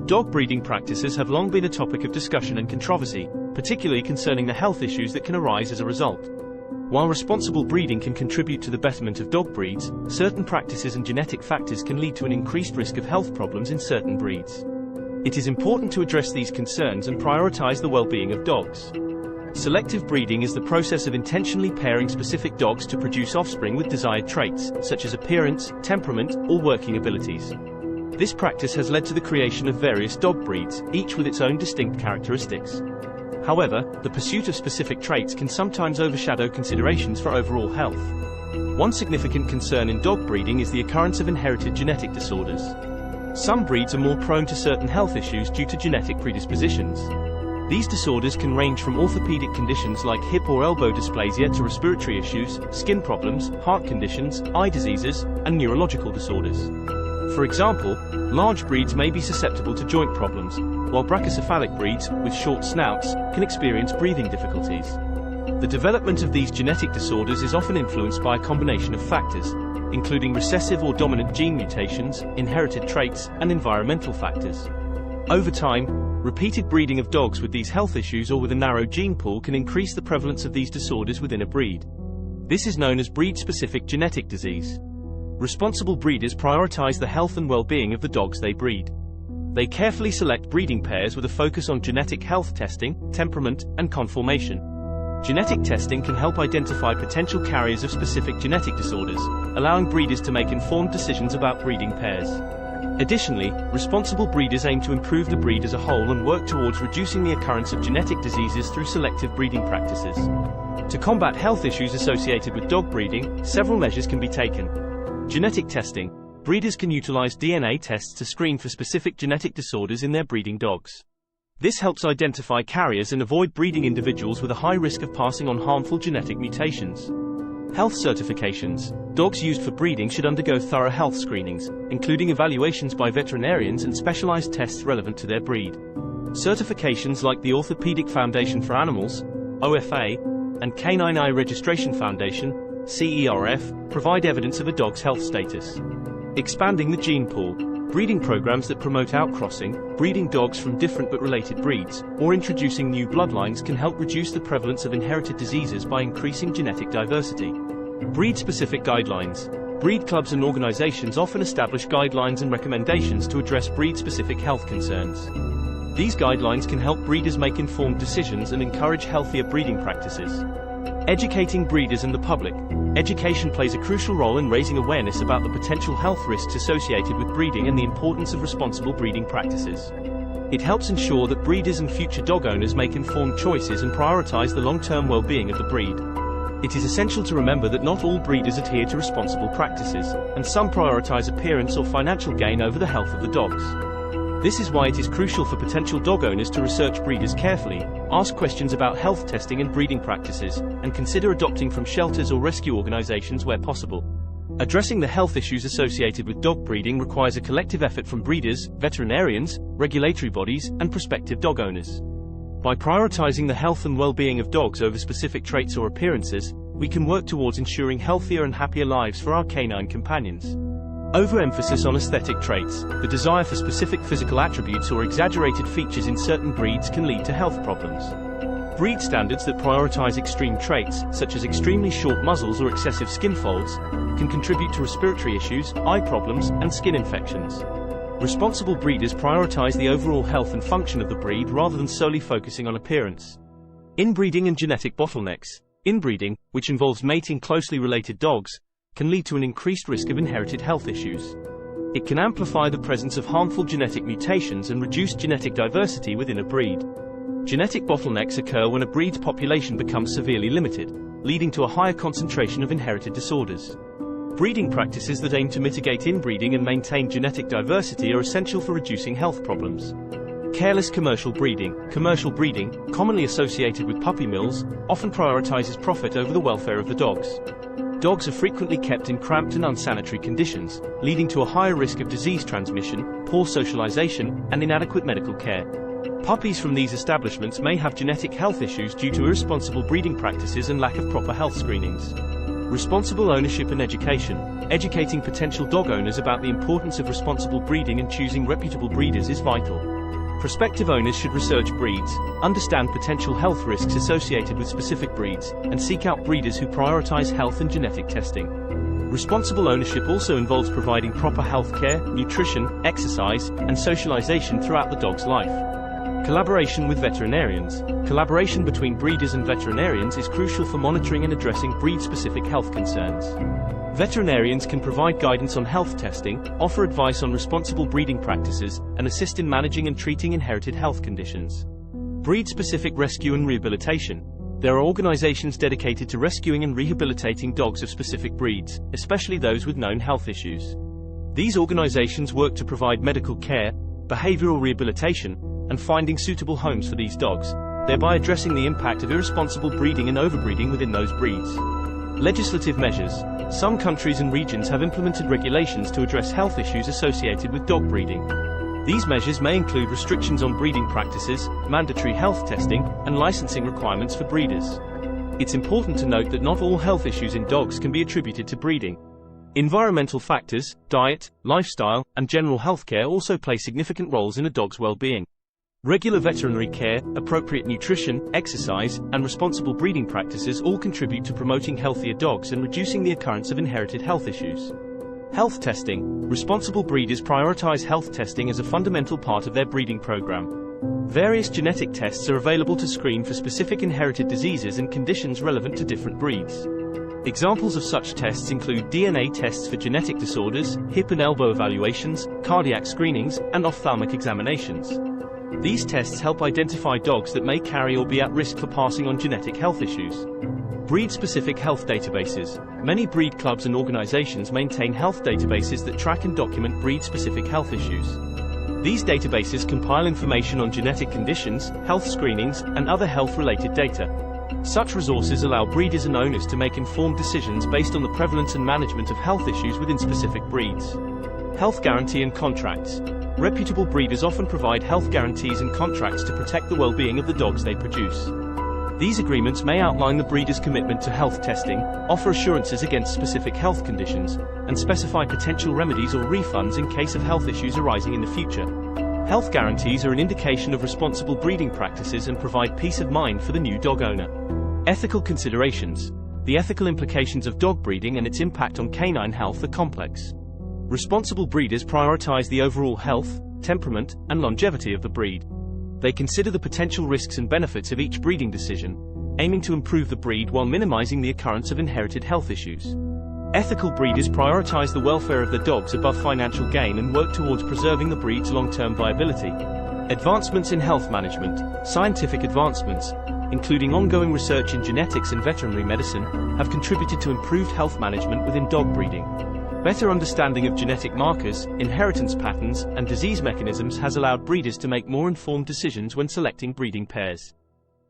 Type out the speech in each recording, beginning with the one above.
Dog breeding practices have long been a topic of discussion and controversy, particularly concerning the health issues that can arise as a result. While responsible breeding can contribute to the betterment of dog breeds, certain practices and genetic factors can lead to an increased risk of health problems in certain breeds. It is important to address these concerns and prioritize the well-being of dogs. Selective breeding is the process of intentionally pairing specific dogs to produce offspring with desired traits, such as appearance, temperament, or working abilities. This practice has led to the creation of various dog breeds, each with its own distinct characteristics. However, the pursuit of specific traits can sometimes overshadow considerations for overall health. One significant concern in dog breeding is the occurrence of inherited genetic disorders. Some breeds are more prone to certain health issues due to genetic predispositions. These disorders can range from orthopedic conditions like hip or elbow dysplasia to respiratory issues, skin problems, heart conditions, eye diseases, and neurological disorders. For example, large breeds may be susceptible to joint problems, while brachycephalic breeds, with short snouts, can experience breathing difficulties. The development of these genetic disorders is often influenced by a combination of factors, including recessive or dominant gene mutations, inherited traits, and environmental factors. Over time, repeated breeding of dogs with these health issues or with a narrow gene pool can increase the prevalence of these disorders within a breed. This is known as breed-specific genetic disease. Responsible breeders prioritize the health and well-being of the dogs they breed. They carefully select breeding pairs with a focus on genetic health testing, temperament, and conformation. Genetic testing can help identify potential carriers of specific genetic disorders, allowing breeders to make informed decisions about breeding pairs. Additionally, responsible breeders aim to improve the breed as a whole and work towards reducing the occurrence of genetic diseases through selective breeding practices. To combat health issues associated with dog breeding, several measures can be taken. Genetic testing. Breeders can utilize DNA tests to screen for specific genetic disorders in their breeding dogs. This helps identify carriers and avoid breeding individuals with a high risk of passing on harmful genetic mutations. Health certifications. Dogs used for breeding should undergo thorough health screenings, including evaluations by veterinarians and specialized tests relevant to their breed. Certifications like the Orthopedic Foundation for Animals, OFA, and Canine Eye Registration Foundation, CERF, provide evidence of a dog's health status. Expanding the gene pool. Breeding programs that promote outcrossing, breeding dogs from different but related breeds, or introducing new bloodlines can help reduce the prevalence of inherited diseases by increasing genetic diversity. Breed-specific guidelines. Breed clubs and organizations often establish guidelines and recommendations to address breed-specific health concerns. These guidelines can help breeders make informed decisions and encourage healthier breeding practices. Educating breeders and the public. Education plays a crucial role in raising awareness about the potential health risks associated with breeding and the importance of responsible breeding practices. It helps ensure that breeders and future dog owners make informed choices and prioritize the long-term well-being of the breed. It is essential to remember that not all breeders adhere to responsible practices, and some prioritize appearance or financial gain over the health of the dogs. This is why it is crucial for potential dog owners to research breeders carefully, ask questions about health testing and breeding practices, and consider adopting from shelters or rescue organizations where possible. Addressing the health issues associated with dog breeding requires a collective effort from breeders, veterinarians, regulatory bodies, and prospective dog owners. By prioritizing the health and well-being of dogs over specific traits or appearances, we can work towards ensuring healthier and happier lives for our canine companions. Overemphasis on aesthetic traits. The desire for specific physical attributes or exaggerated features in certain breeds can lead to health problems. Breed standards that prioritize extreme traits, such as extremely short muzzles or excessive skin folds, can contribute to respiratory issues, eye problems, and skin infections. Responsible breeders prioritize the overall health and function of the breed rather than solely focusing on appearance. Inbreeding and genetic bottlenecks. Inbreeding, which involves mating closely related dogs, can lead to an increased risk of inherited health issues. It can amplify the presence of harmful genetic mutations and reduce genetic diversity within a breed. Genetic bottlenecks occur when a breed's population becomes severely limited, leading to a higher concentration of inherited disorders. Breeding practices that aim to mitigate inbreeding and maintain genetic diversity are essential for reducing health problems. Careless commercial breeding. Commercial breeding, commonly associated with puppy mills, often prioritizes profit over the welfare of the dogs. Dogs are frequently kept in cramped and unsanitary conditions, leading to a higher risk of disease transmission, poor socialization, and inadequate medical care. Puppies from these establishments may have genetic health issues due to irresponsible breeding practices and lack of proper health screenings. Responsible ownership and education. Educating potential dog owners about the importance of responsible breeding and choosing reputable breeders is vital. Prospective owners should research breeds, understand potential health risks associated with specific breeds, and seek out breeders who prioritize health and genetic testing. Responsible ownership also involves providing proper health care, nutrition, exercise, and socialization throughout the dog's life. Collaboration with veterinarians. Collaboration between breeders and veterinarians is crucial for monitoring and addressing breed-specific health concerns. Veterinarians can provide guidance on health testing, offer advice on responsible breeding practices, and assist in managing and treating inherited health conditions. Breed-specific rescue and rehabilitation. There are organizations dedicated to rescuing and rehabilitating dogs of specific breeds, especially those with known health issues. These organizations work to provide medical care, behavioral rehabilitation, and finding suitable homes for these dogs, thereby addressing the impact of irresponsible breeding and overbreeding within those breeds. Legislative measures. Some countries and regions have implemented regulations to address health issues associated with dog breeding. These measures may include restrictions on breeding practices, mandatory health testing, and licensing requirements for breeders. It's important to note that not all health issues in dogs can be attributed to breeding. Environmental factors, diet, lifestyle, and general healthcare also play significant roles in a dog's well-being. Regular veterinary care, appropriate nutrition, exercise, and responsible breeding practices all contribute to promoting healthier dogs and reducing the occurrence of inherited health issues. Health testing. Responsible breeders prioritize health testing as a fundamental part of their breeding program. Various genetic tests are available to screen for specific inherited diseases and conditions relevant to different breeds. Examples of such tests include DNA tests for genetic disorders, hip and elbow evaluations, cardiac screenings, and ophthalmic examinations. These tests help identify dogs that may carry or be at risk for passing on genetic health issues. Breed-specific health databases. Many breed clubs and organizations maintain health databases that track and document breed-specific health issues. These databases compile information on genetic conditions, health screenings, and other health-related data. Such resources allow breeders and owners to make informed decisions based on the prevalence and management of health issues within specific breeds. Health guarantee and contracts. Reputable breeders often provide health guarantees and contracts to protect the well-being of the dogs they produce. These agreements may outline the breeder's commitment to health testing, offer assurances against specific health conditions, and specify potential remedies or refunds in case of health issues arising in the future. Health guarantees are an indication of responsible breeding practices and provide peace of mind for the new dog owner. Ethical considerations. The ethical implications of dog breeding and its impact on canine health are complex. Responsible breeders prioritize the overall health, temperament, and longevity of the breed. They consider the potential risks and benefits of each breeding decision, aiming to improve the breed while minimizing the occurrence of inherited health issues. Ethical breeders prioritize the welfare of their dogs above financial gain and work towards preserving the breed's long-term viability. Advancements in health management. Scientific advancements, including ongoing research in genetics and veterinary medicine, have contributed to improved health management within dog breeding. Better understanding of genetic markers, inheritance patterns, and disease mechanisms has allowed breeders to make more informed decisions when selecting breeding pairs.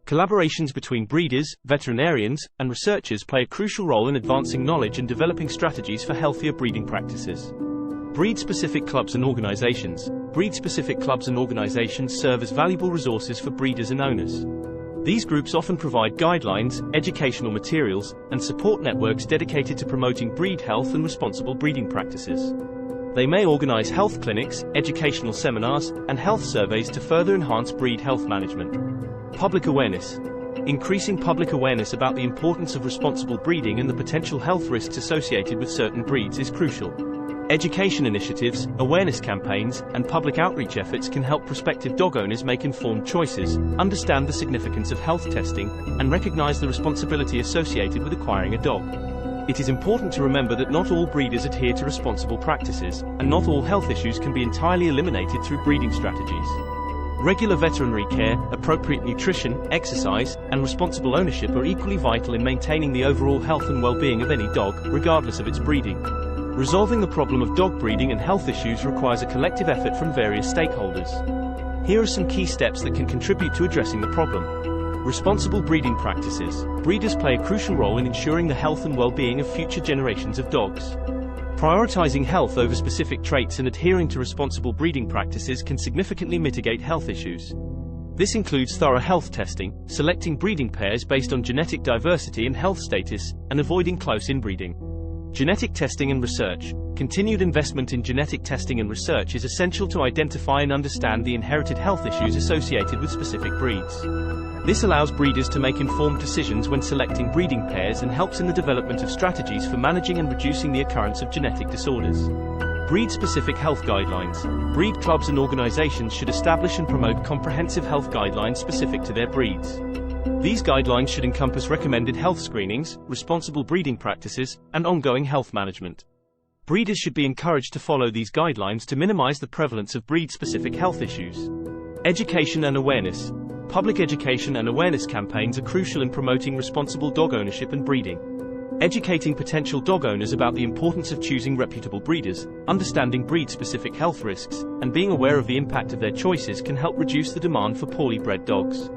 Collaborations between breeders, veterinarians, and researchers play a crucial role in advancing knowledge and developing strategies for healthier breeding practices. Breed-specific clubs and organizations. Breed-specific clubs and organizations serve as valuable resources for breeders and owners. These groups often provide guidelines, educational materials, and support networks dedicated to promoting breed health and responsible breeding practices. They may organize health clinics, educational seminars, and health surveys to further enhance breed health management. Public awareness. Increasing public awareness about the importance of responsible breeding and the potential health risks associated with certain breeds is crucial. Education initiatives, awareness campaigns, and public outreach efforts can help prospective dog owners make informed choices, understand the significance of health testing, and recognize the responsibility associated with acquiring a dog. It is important to remember that not all breeders adhere to responsible practices, and not all health issues can be entirely eliminated through breeding strategies. Regular veterinary care, appropriate nutrition, exercise, and responsible ownership are equally vital in maintaining the overall health and well-being of any dog, regardless of its breeding. Resolving the problem of dog breeding and health issues requires a collective effort from various stakeholders. Here are some key steps that can contribute to addressing the problem. Responsible breeding practices. Breeders play a crucial role in ensuring the health and well-being of future generations of dogs. Prioritizing health over specific traits and adhering to responsible breeding practices can significantly mitigate health issues. This includes thorough health testing, selecting breeding pairs based on genetic diversity and health status, and avoiding close inbreeding. Genetic testing and research. Continued investment in genetic testing and research is essential to identify and understand the inherited health issues associated with specific breeds. This allows breeders to make informed decisions when selecting breeding pairs and helps in the development of strategies for managing and reducing the occurrence of genetic disorders. Breed-specific health guidelines. Breed clubs and organizations should establish and promote comprehensive health guidelines specific to their breeds. These guidelines should encompass recommended health screenings, responsible breeding practices, and ongoing health management. Breeders should be encouraged to follow these guidelines to minimize the prevalence of breed-specific health issues. Education and awareness. Public education and awareness campaigns are crucial in promoting responsible dog ownership and breeding. Educating potential dog owners about the importance of choosing reputable breeders, understanding breed-specific health risks, and being aware of the impact of their choices can help reduce the demand for poorly bred dogs.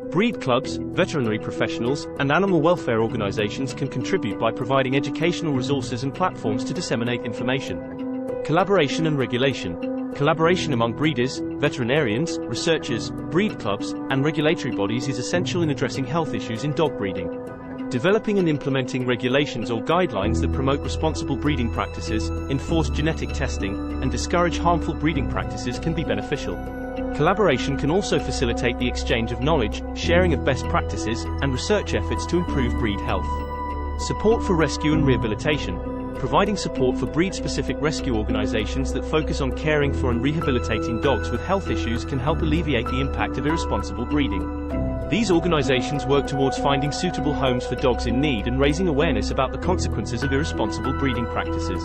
Breed clubs, veterinary professionals, and animal welfare organizations can contribute by providing educational resources and platforms to disseminate information. Collaboration and regulation. Collaboration among breeders, veterinarians, researchers, breed clubs, and regulatory bodies is essential in addressing health issues in dog breeding. Developing and implementing regulations or guidelines that promote responsible breeding practices, enforce genetic testing, and discourage harmful breeding practices can be beneficial. Collaboration can also facilitate the exchange of knowledge, sharing of best practices, and research efforts to improve breed health. Support for rescue and rehabilitation. Providing support for breed-specific rescue organizations that focus on caring for and rehabilitating dogs with health issues can help alleviate the impact of irresponsible breeding. These organizations work towards finding suitable homes for dogs in need and raising awareness about the consequences of irresponsible breeding practices.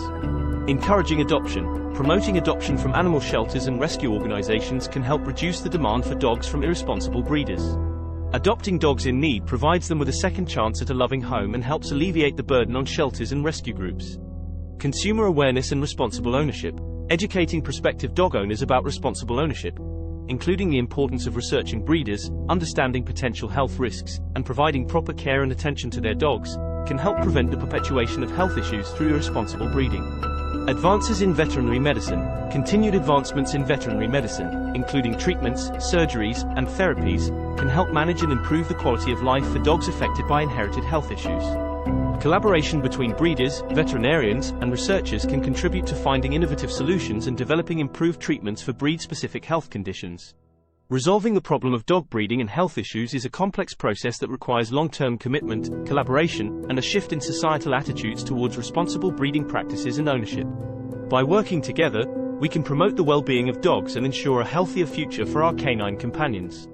Encouraging adoption. Promoting adoption from animal shelters and rescue organizations can help reduce the demand for dogs from irresponsible breeders. Adopting dogs in need provides them with a second chance at a loving home and helps alleviate the burden on shelters and rescue groups. Consumer awareness and responsible ownership. Educating prospective dog owners about responsible ownership, including the importance of researching breeders, understanding potential health risks, and providing proper care and attention to their dogs, can help prevent the perpetuation of health issues through irresponsible breeding. Advances in veterinary medicine. Continued advancements in veterinary medicine, including treatments, surgeries, and therapies, can help manage and improve the quality of life for dogs affected by inherited health issues. Collaboration between breeders, veterinarians, and researchers can contribute to finding innovative solutions and developing improved treatments for breed-specific health conditions. Resolving the problem of dog breeding and health issues is a complex process that requires long-term commitment, collaboration, and a shift in societal attitudes towards responsible breeding practices and ownership. By working together, we can promote the well-being of dogs and ensure a healthier future for our canine companions.